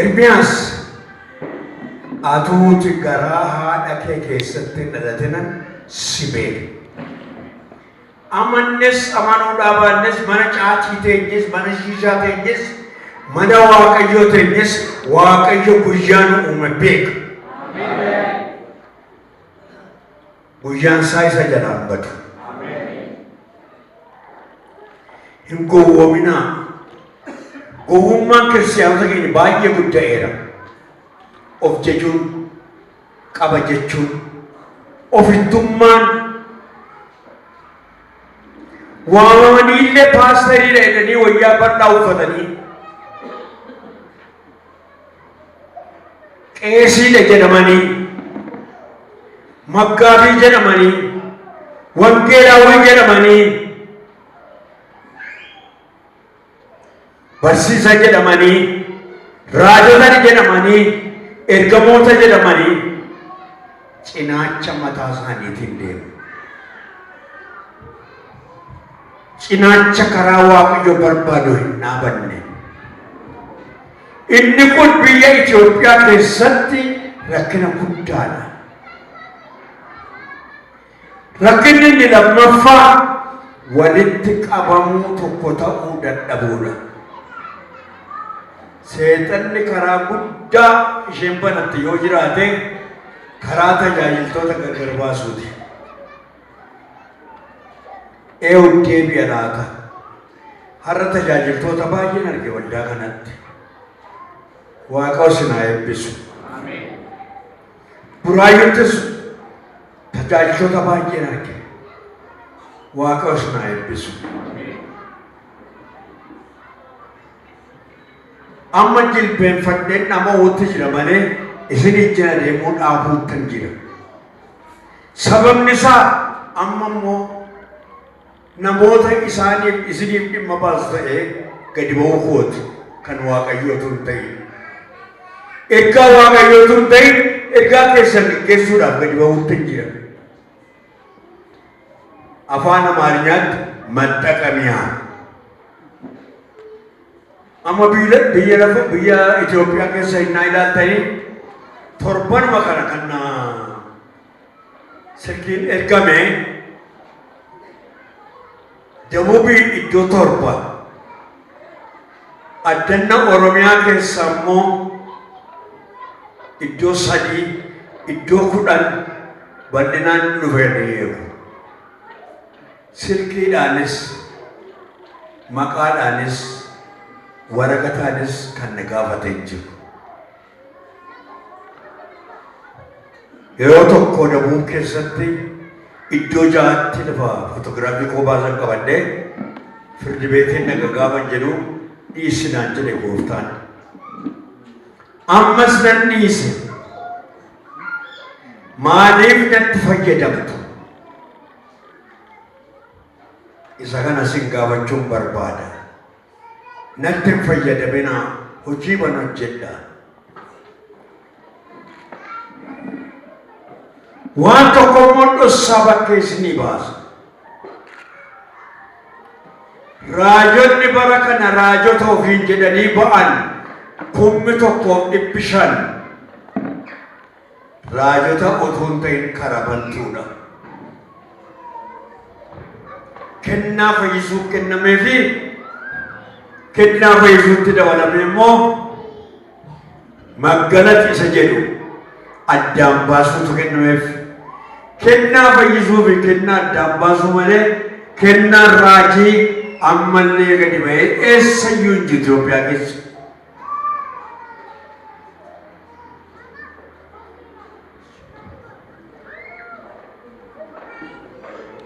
Ermiyaas atuuti garaa haadha kee keessatti dhalatinan si beeku. Amannes amanuudhaa baannes mana caatii teenyes mana shiishaa teenyes mana Waaqayyoo teenyes Waaqayyo guyyaa nu uume beeka. Guyyaan isaa isa jalaan badu. Hin gowwoominaa. Gowwummaan kiristaanota keenya baay'ee gudda'eera. Of jechuun, qaba jechuun, ofittummaan waamamanii illee paastariidha jedhanii wayyaa bal'aa uffatanii qeesiidha jedhamanii maggaabii jedhamanii wangeelaawwan jedhamanii barsiisa jedhamanii raajota jedhamanii ergamoota jedhamanii cinaacha mataa isaaniitiin deemu. Cinaacha karaa Waaqayyo barbaadu hin dhaabanne. Inni kun biyya Itoophiyaa keessatti rakkina guddaadha. Rakkinni inni lammaffaa walitti qabamuu tokko ta'uu dadhabuudha. Seexanni karaa guddaa isheen banatti yoo jiraate karaa tajaajiltoota gargar baasuuti. Deebi'a laata. Har'a tajaajiltoota baay'een arge waldaa kanatti. Waaqa sinaa eebbisu. Buraayyuttis tajaajiltoota baay'een arge. Waaqa sinaa eebbisu. Amma jilbeenfadheen dhama'uutti jira malee isin ijjina deemuu dhaabuutti jira. Sababni isaa amma immoo namoota isaaniif isiniif dhimma baasu ta'ee gadi ba'uu kooti kan Waaqayyootu hin ta'in. Ergaa Waaqayyootu hin ta'in ergaa keessan gaggeessuudhaaf gadi ba'uutti jira. Afaan Amaariyaatti maxxaqamiyaa. Amma biyya Itoophiyaa keessa innaa ilaaltanii torbanuma kana kan silkiin ergame Deebuubii iddoo torba addanna Oromiyaa keessa immoo iddoo 3 iddoo 10 bal'inaan dhufeera. Silkiidhaanis maqaadhaanis waraqataanis kan na gaafatee jiru. Yeroo tokko Deebuub keessatti iddoo 6tti lafa fotoogiraafii koo baasan qabadhee firdi beetiin naga gaafan jedhu dhiisinaan jedhe gooftaan. Ammas nan dhiise. Maaliif natti fayyadamtu? Isa kana sin gaafachuun barbaada. Natti hin fayyadaminaa hojii ban hojjedha. Waan tokko immoo dhossaa bakkee isinii baasa. Raajonni bara kana raajota ofiin jedhanii ba'an 1,500 raajota otoo hin ta'in karabantuudha. Kennaa fayyisuuf kennamee fi kennaa fayyisuutti dabalame immoo maggalatti isa jedhu addaan baasuutu kennameef. Kennaa fayyisuu fi kennaa addaan baasuu malee kennaa raajii ammallee gadi ba'ee eessayyuu hin jiru Itoophiyaa keessa.